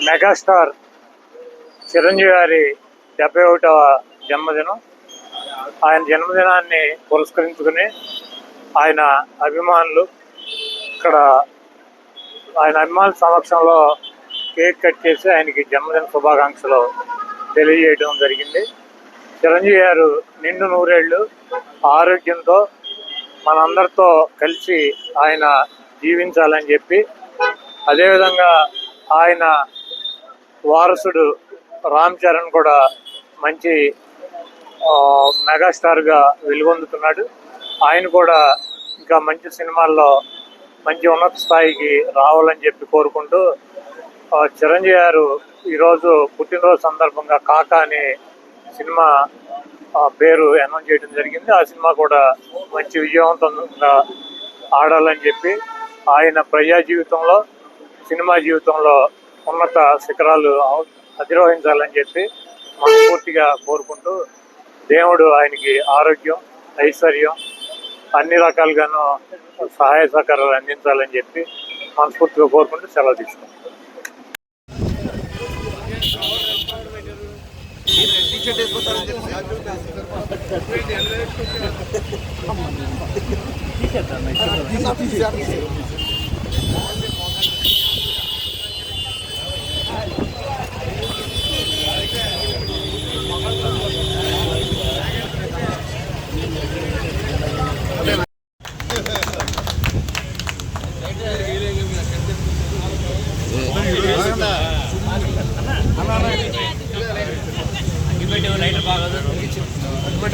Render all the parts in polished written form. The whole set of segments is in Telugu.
మెగాస్టార్ చిరంజీవి గారి 71వ జన్మదినం. ఆయన జన్మదినాన్ని పురస్కరించుకుని ఆయన అభిమానులు ఇక్కడ ఆయన అభిమానుల సమక్షంలో కేక్ కట్ చేసి ఆయనకి జన్మదిన శుభాకాంక్షలు తెలియజేయడం జరిగింది. చిరంజీవి గారు నిండు నూరేళ్లు ఆరోగ్యంతో మనందరితో కలిసి ఆయన జీవించాలని చెప్పి, అదేవిధంగా ఆయన వారసుడు రామ్ చరణ్ కూడా మంచి మెగాస్టార్గా వెలుగొందుతున్నాడు. ఆయన కూడా ఇంకా మంచి సినిమాల్లో మంచి ఉన్నత స్థాయికి రావాలని చెప్పి కోరుకుంటూ, చిరంజీవి గారు ఈరోజు పుట్టినరోజు సందర్భంగా కాకా అనే సినిమా పేరు అనౌన్స్ చేయడం జరిగింది. ఆ సినిమా కూడా మంచి విజయవంతంగా ఆడాలని చెప్పి, ఆయన ప్రజా జీవితంలో సినిమా జీవితంలో ఉన్నత శిఖరాలు అధిరోహించాలని చెప్పి మనస్ఫూర్తిగా కోరుకుంటూ, దేవుడు ఆయనకి ఆరోగ్యం, ఐశ్వర్యం అన్ని రకాలుగాను సహాయ సహకారాలు అందించాలని చెప్పి మనస్ఫూర్తిగా కోరుకుంటూ సెలవు తీసుకుంటాం.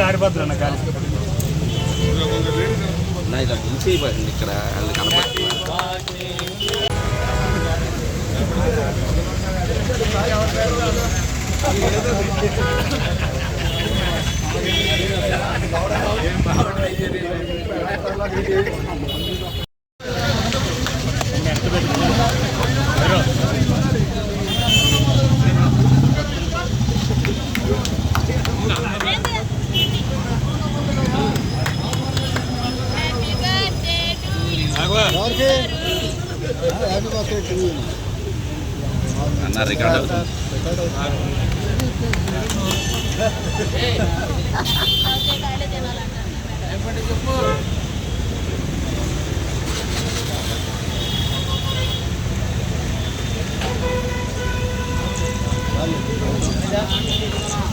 ఆడిపోతున్నా ఇలా పిలిచేయబడింది ఇక్కడ వాళ్ళు కనపడుతున్నారు. అన్న రికార్డు